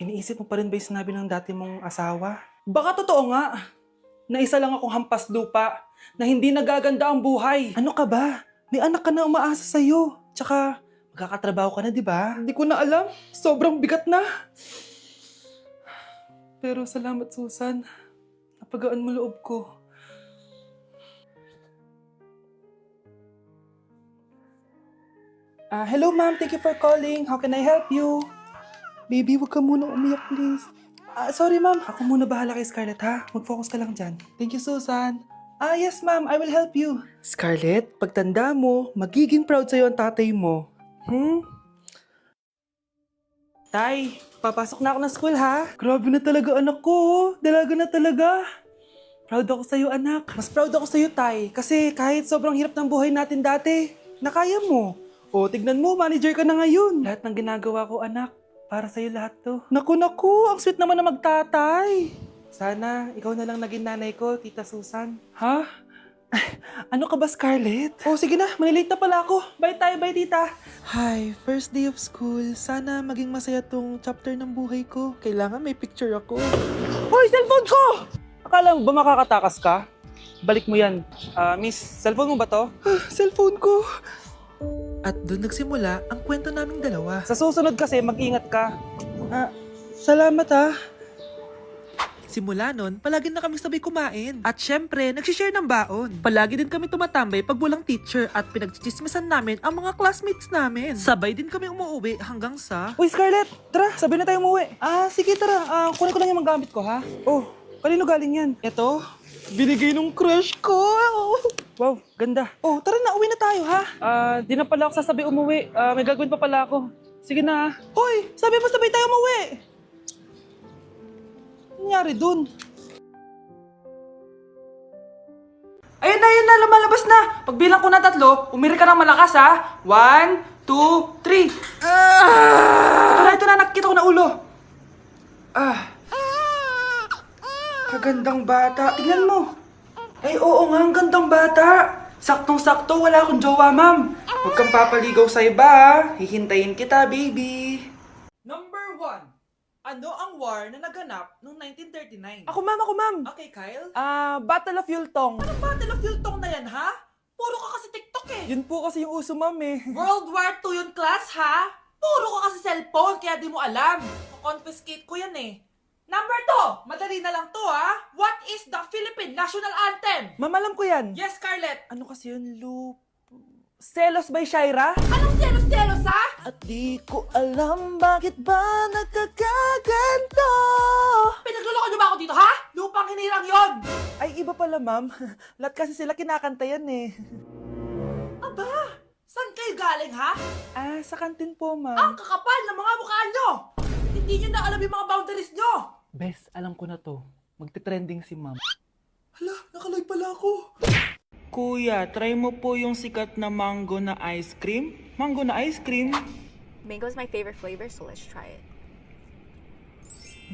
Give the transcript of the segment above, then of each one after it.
Iniisip mo pa rin ba yung sinabi ng dati mong asawa? Baka totoo nga, na isa lang akong hampas lupa, na hindi nagaganda ang buhay. Ano ka ba? May anak ka na umaasa sa'yo. Tsaka, magkakatrabaho ka na, di ba? Hindi ko na alam. Sobrang bigat na. Pero salamat, Susan. Napagaan mo loob ko. Hello, ma'am. Thank you for calling. How can I help you? Baby, huwag ka muna umiyak, please. Sorry, ma'am. Ako muna bahala kay Scarlett, ha? Mag-focus ka lang dyan. Thank you, Susan. Yes, ma'am. I will help you. Scarlett, pagtanda mo, magiging proud sa'yo ang tatay mo. Tay, papasok na ako ng school, ha? Grabe na talaga, anak ko. Dalaga na talaga. Proud ako sa'yo, anak. Mas proud ako sa'yo, Tay. Kasi kahit sobrang hirap ng buhay natin dati, nakaya mo. O, tignan mo, manager ka na ngayon. Lahat ng ginagawa ko, anak, para sa'yo lahat to. Naku, ang sweet naman na magtatay. Sana, ikaw na lang naging nanay ko, Tita Susan. Ha? Ano ka ba, Scarlett? Oh, sige na, manilate na pala ako. Bye tayo, bye, Tita. Hi, first day of school. Sana maging masaya tong chapter ng buhay ko. Kailangan may picture ako. Hoy, cellphone ko! Akala mo ba makakatakas ka? Balik mo yan. Miss, cellphone mo ba to? Cellphone ko. At doon nagsimula ang kwento naming dalawa. Sa susunod kasi, mag-ingat ka. Salamat ha. Simula nun, palagi na kami sabay kumain. At syempre, nagsishare ng baon. Palagi din kami tumatambay pag walang teacher at pinagchichismisan namin ang mga classmates namin. Sabay din kami umuwi hanggang sa... Uy, Scarlett! Tara, sabay na tayo umuwi. Sige, tara. Kunin ko lang yung mga gamit ko, ha? Oh, kanino galing yan? Ito, binigay nung crush ko. Wow, ganda. Oh, tara na, uwi na tayo, ha? Di na pala ako sasabi umuwi. May gagawin pa pala ako. Sige na. Hoy, sabi mo sabay tayo umuwi. Ano nangyari dun? Ayun na, lumalabas na. Pagbilang ko na 3, umiri ka ng malakas, ha? 1, 2, 3. Ito na, nakikita ko na ulo. Kagandang bata. Tingnan mo. Ay, oo nga, ang gandang bata. Saktong-sakto, wala akong jowa, ma'am. Huwag kang papaligaw sa iba, ha? Hihintayin kita, baby. Number 1. Ano ang war na naganap noong 1939? Ako, ma'am. Okay, Kyle? Battle of Yultong. Anong Battle of Yultong na yan, ha? Puro ka kasi TikTok, eh. Yun po kasi yung uso, ma'am, eh. World War II yun, class, ha? Puro ka kasi cellphone, kaya di mo alam. Confiscate ko yan, eh. Number 2, madali na lang to, ha? What is the Philippine National Anthem? Ma'am, alam ko yan. Yes, Scarlett. Ano kasi yun, Lu? Selos by Shaira? Anong selos, ha? At di ko alam bakit ba nagkakaganto. Pinagluloko niyo ba ako dito, ha? Lupang hinirang yon. Ay, iba pala, ma'am. Lahat kasi sila kinakanta yan, eh. Aba, saan kayo galing, ha? Sa kantin po, ma'am. Ang kakapal ng mga mukha nyo! Hindi nyo na alam yung mga boundaries nyo! Bes, alam ko na to. Magte-trending si ma'am. Hala, nakalive pala ako. Kuya, try mo po yung sikat na mango na ice cream. Mango na ice cream? Mango is my favorite flavor, so let's try it.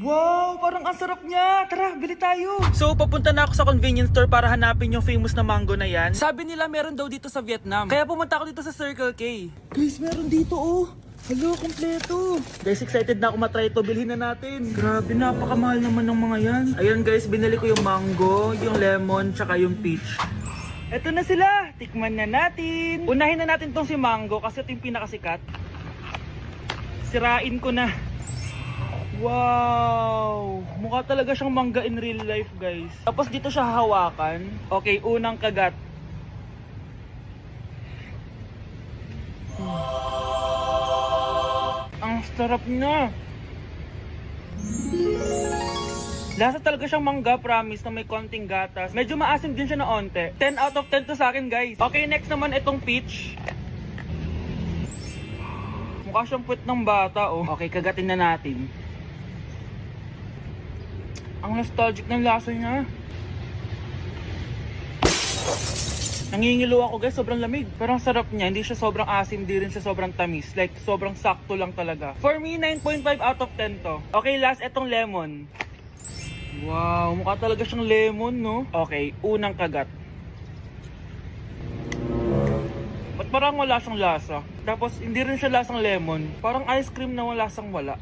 Wow, parang ang sarap niya. Tara, bili tayo. So, papunta na ako sa convenience store para hanapin yung famous na mango na yan. Sabi nila meron daw dito sa Vietnam. Kaya pumunta ako dito sa Circle K. Guys, meron dito, oh. Hello, kompleto. Guys, excited na ako matry ito. Bilhin na natin. Grabe, napakamahal naman ng mga yan. Ayun guys, binili ko yung mango, yung lemon, tsaka yung peach. Eto na sila. Tikman na natin. Unahin na natin tong si mango kasi ito yung pinakasikat. Sirain ko na. Wow! Mukha talaga siyang mangga in real life, guys. Tapos dito siya hahawakan. Okay, unang kagat. Ang sarap niya. Lasa talaga siyang mangga, promise, na may konting gatas. Medyo maasim din siya na onte. 10 out of 10 to sa akin, guys. Okay, next naman itong peach. Mukha siyang puwet ng bata, oh. Okay, kagatin na natin. Ang nostalgic ng lasa niya. Nangingilo ako, guys, sobrang lamig. Pero ang sarap niya, hindi siya sobrang asim, hindi rin siya sobrang tamis. Like, sobrang sakto lang talaga. For me, 9.5 out of 10 to. Okay, last, itong lemon. Wow, mukha talaga siyang lemon, no? Okay, unang kagat. Ba't parang wala siyang lasa? Tapos, hindi rin siya lasang lemon. Parang ice cream na wala lasang wala.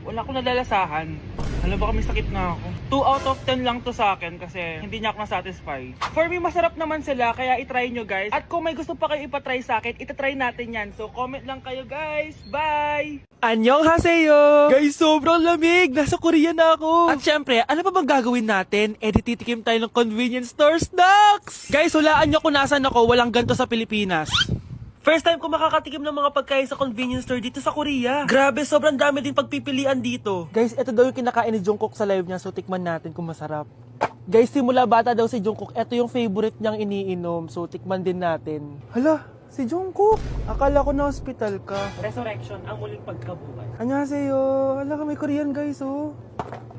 Wala akong nadalasahan. Alam ba kami sakit na ako. 2 out of 10 lang to sa akin kasi hindi niya ako na-satisfy. For me, masarap naman sila kaya itry nyo guys. At kung may gusto pa kayo ipatry sa akin, itatry natin yan. So comment lang kayo guys. Bye! Annyeonghaseyo! Guys, sobrang lamig! Nasa Korea na ako! At syempre, ano pa bang gagawin natin? Titikim tayo ng convenience store snacks! Guys, hulaan nyo kung nasan ako. Walang ganito sa Pilipinas. First time ko makakatikim ng mga pagkain sa convenience store dito sa Korea. Grabe, sobrang dami din pagpipilian dito. Guys, ito daw yung kinakain ni Jungkook sa live niya, so tikman natin kung masarap. Guys, simula bata daw si Jungkook, ito yung favorite niyang iniinom, so tikman din natin. Hala, si Jungkook! Akala ko na hospital ka. Resurrection, ang muling pagkabuhay. Annyeonghaseyo! Hala ka, may Korean guys, oh.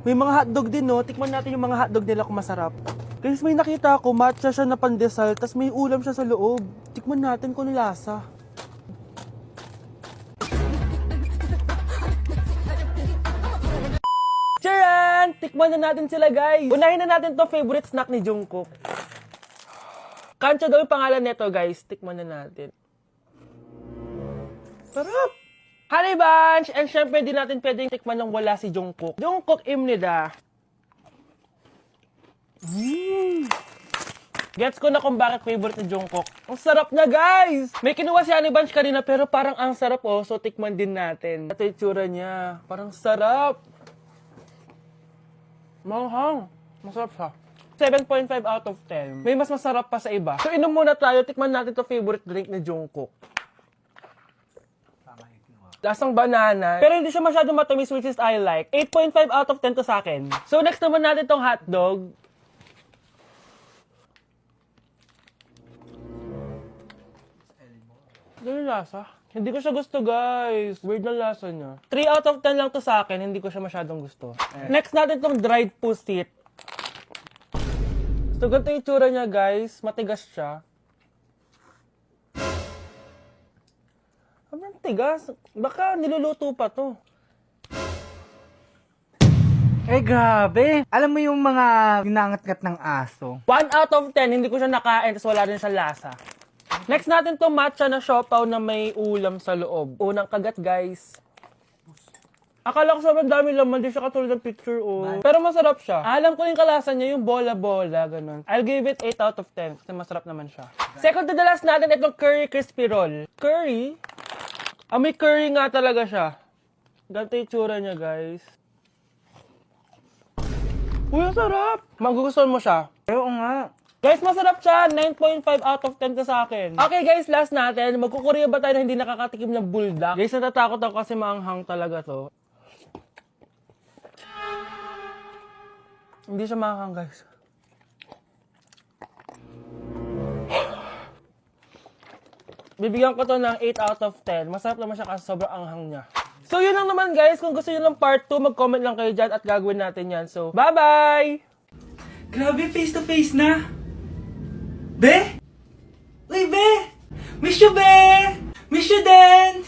May mga hotdog din, no? Tikman natin yung mga hotdog nila kung masarap. Guys, may nakita ako, matcha siya na pandesal, tas may ulam siya sa loob. Tikman natin kung lasa. Charan! Tikman na natin sila, guys. Unahin na natin to favorite snack ni Jungkook. Kancha daw yung pangalan nito, guys. Tikman na natin. Sarap! Honey Bunch! And syempre, di natin pwedeng tikman nang wala si Jungkook. Jungkook imnida. Gets ko na kung bakit favorite ni Jungkook. Ang sarap na, guys! May kinuha si Honey Bunch kanina pero parang ang sarap, oh. So, tikman din natin. Ito yung tsura niya. Parang sarap. Manghang. Masarap siya. 7.5 out of 10. May mas masarap pa sa iba. So, inom muna tayo. Tikman natin to favorite drink ni Jungkook. Lasang banana. Pero hindi siya masyadong matamis, which is I like. 8.5 out of 10 to sa akin. So, next naman natin tong hotdog. Ano yung lasa? Hindi ko siya gusto, guys. Weird na lasa niya. 3 out of 10 lang to sa akin. Hindi ko siya masyadong gusto. Next natin tong dried pusit. So, ganito yung itsura niya, guys. Matigas siya. Sobrang tigas. Baka niluluto pa to. Eh, grabe. Alam mo yung mga ginangat-ngat ng aso? 1 out of 10, hindi ko siya nakain, tapos wala rin siya lasa. Next natin to matcha na siopaw na may ulam sa loob. Unang kagat, guys. Akala ko sobrang dami laman, di siya katulad ng picture, oh. Pero masarap siya. Alam ko yung kalasa niya, yung bola-bola, ganun. I'll give it 8 out of 10, kasi masarap naman siya. Second to the last natin, itong curry crispy roll. Curry? May curry nga talaga siya. Ganito yung tsura niya, guys. Uy, ang sarap! Magugustuhan mo siya. Oo nga. Guys, masarap siya. 9.5 out of 10 ka sa akin. Okay, guys, last natin. Magkukurya ba tayo na hindi nakakatikim ng buldak? Guys, natatakot ako kasi maanghang talaga to. Hindi siya maanghang, guys. Bibigyan ko to ng 8 out of 10. Masarap naman siya kasi sobrang anghang niya. So, yun lang naman, guys. Kung gusto nyo ng part 2, mag-comment lang kayo dyan at gagawin natin yan. So, bye-bye! Grabe, face-to-face na! Be? Uy, Be! Miss you, Be! Miss you din!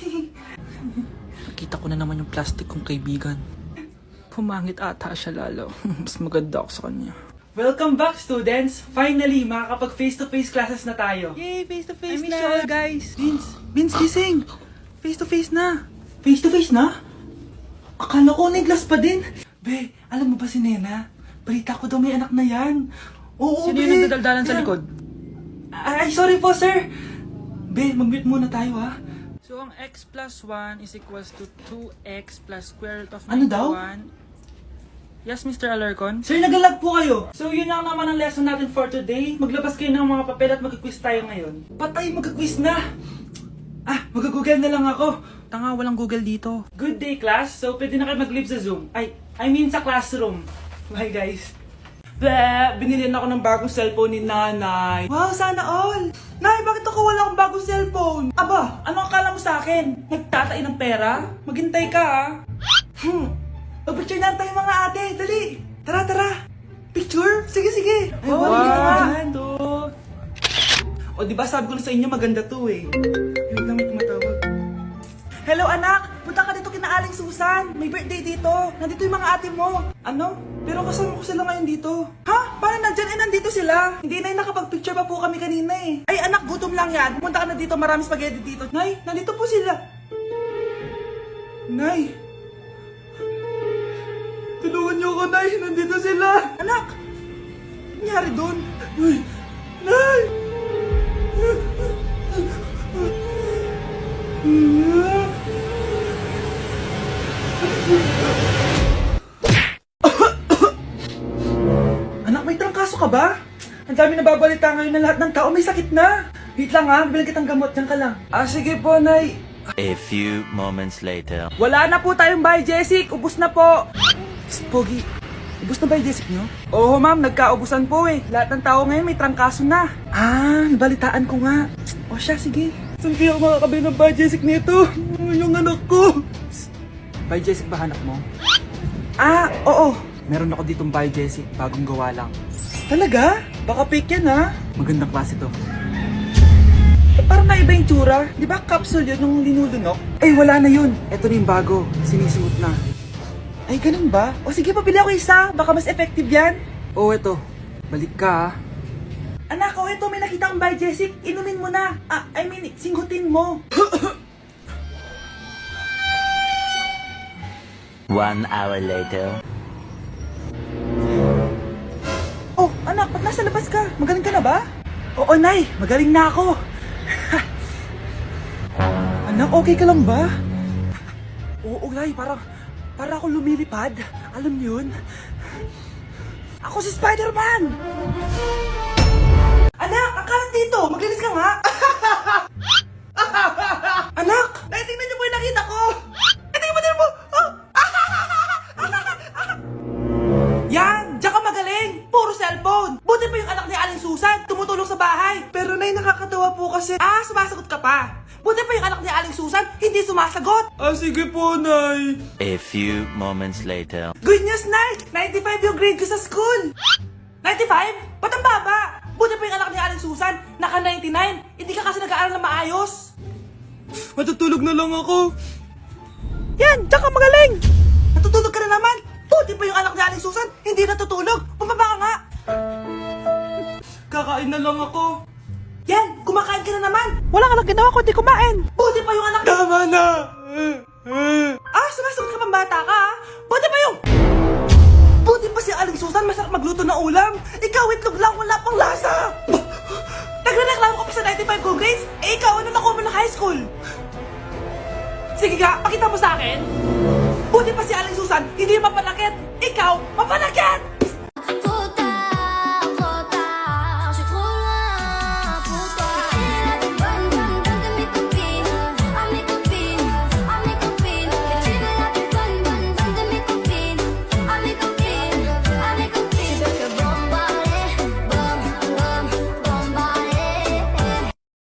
Nakita ko na naman yung plastic kong kaibigan. Pumangit ata siya lalo. Mas maganda ako sa kanya. Welcome back, students! Finally, makakapag face-to-face classes na tayo. Yay! Face-to-face na! I miss you all, guys! Vince, gising! Face-to-face na! Face-to-face na? Akala ko neglas pa din. Be, alam mo ba si Nena? Balita ko daw may anak na yan. Oo, Be! Sino yung nagdadaldalan sa likod? Ay, sorry po, sir! Be, mag-mute muna tayo, ha? So, ang x plus 1 is equals to 2x plus square root of 91. Ano daw? Yes, Mr. Alarcon? Sir, nagalag po kayo. So, yun lang naman ang lesson natin for today. Maglabas kayo ng mga papel at mag-quiz tayo ngayon. Patay, mag-quiz na! Mag-google na lang ako. Tanga, walang Google dito. Good day, class. So, pwede na kayo mag-live sa Zoom. I mean sa classroom. Bye, guys. Binilihan ako ng bagong cellphone ni Nanay. Wow, sana all! Nay, bakit ako wala akong bagong cellphone? Aba, ano akala mo sa akin? Nagtatain ng pera? Maghintay ka, ha? Pag-picture na tayo mga ate, dali! Tara! Picture? Sige! Ay, wow! O, diba sabi ko na sa inyo maganda to eh. Yun lang may tumatawag. Hello anak! Punta ka dito kina Aling Susan! May birthday dito! Nandito yung mga ate mo! Ano? Pero kasama ko sila ngayon dito. Ha? Paano nandyan? Nandito sila! Hindi na nakapag-picture pa po kami kanina eh. Ay anak, gutom lang yan. Pumunta ka na dito, marami spaghetti dito. Nay, nandito po sila. Nay! niyo ko, Nay! Nandito sila! Anak! Ano nangyari doon? Nay! Nay! Anak, may trangkaso ka ba? Ang dami nababalita ngayon na lahat ng tao may sakit na. Wait lang ha, bibilang kitang gamot, dyan ka lang. Ah, sige po, Nay. A few moments later. Wala na po tayong bahay, Jessic. Ubus na po. Psst, Pogi. Ubus na ba yung Jessic nyo? Oo, ma'am. Nagkaubusan po eh. Lahat ng tao ngayon may trangkaso na. Ah, nabalitaan ko nga. O siya, sige. Saan kaya ako makakabili ng bahay, Jessic nito? Yung anak ko. Psst. Bahay, Jessic ba hanap mo? Ah, oo. Meron ako ditong bahay, Jessic. Bagong gawa lang. Talaga? Baka fake yan ha? Magandang klase to. Parang naiba yung tsura. Di ba capsule yun nung linulunok? Ay, wala na yun. Ito na yung bago. Sinisuot na. Ay, ganun ba? O sige, pabili ako isa. Baka mas effective yan. Oo, eto. Balik ka, ha? Anak, o eto, may nakita kong bahay, Jessic. Inumin mo na. Ah, I mean, singhutin mo. 1 hour later. Oh, anak, ba't nasa labas ka? Magaling ka na ba? Oo, Nay. Magaling na ako. Anak, okay ka lang ba? Oo, Nay. Para ako lumilipad. Alam niyo yun? Ako si Spider-Man! Anak, ang kalat dito. Maglinis ka nga. Anak, naitingnan niyo po yung nakita ko. Tingnan mo din po. Oh. Yan! Diyan ka magaling! Puro cellphone! Buti pa yung anak ni Aling Susan, tumutulong sa bahay! Pero Nay, nakakatawa po kasi... Ah, sumasagot ka pa! Buti pa yung anak ni Aling Susan, hindi sumasagot! Ah, sige po, Nay! A few moments later. Good news, Nay! 95 yung grade ko sa school! 95? Ba't ang baba? Buti pa yung anak ni Aling Susan, naka 99! Hindi ka kasi nag-aaral na maayos! Matutulog na lang ako! Yan! Diyan ka magaling! Natutulog ka na naman! Buti pa yung anak ni Aling Susan, hindi natutulog! Pumaba ka nga! Kakain na lang ako. Yan! Kumakain ka na naman! Wala ka lang ginawa kundi kumain! Buti pa yung anak... Tama na! Ah, sumasagot ka pang bata ka, ha? Buti pa yung... Buti pa si Aling Susan, masarap magluto ng ulam! Ikaw, itlog lang, wala pang lasa! Nagre-reklamo ka pa sa 95 good grades? Eh, ikaw, ano nakuha mo ng high school? Sige ka, pakita mo sa akin! Buti pa si Aling Susan, hindi mapanakit! Ikaw, mapanakit!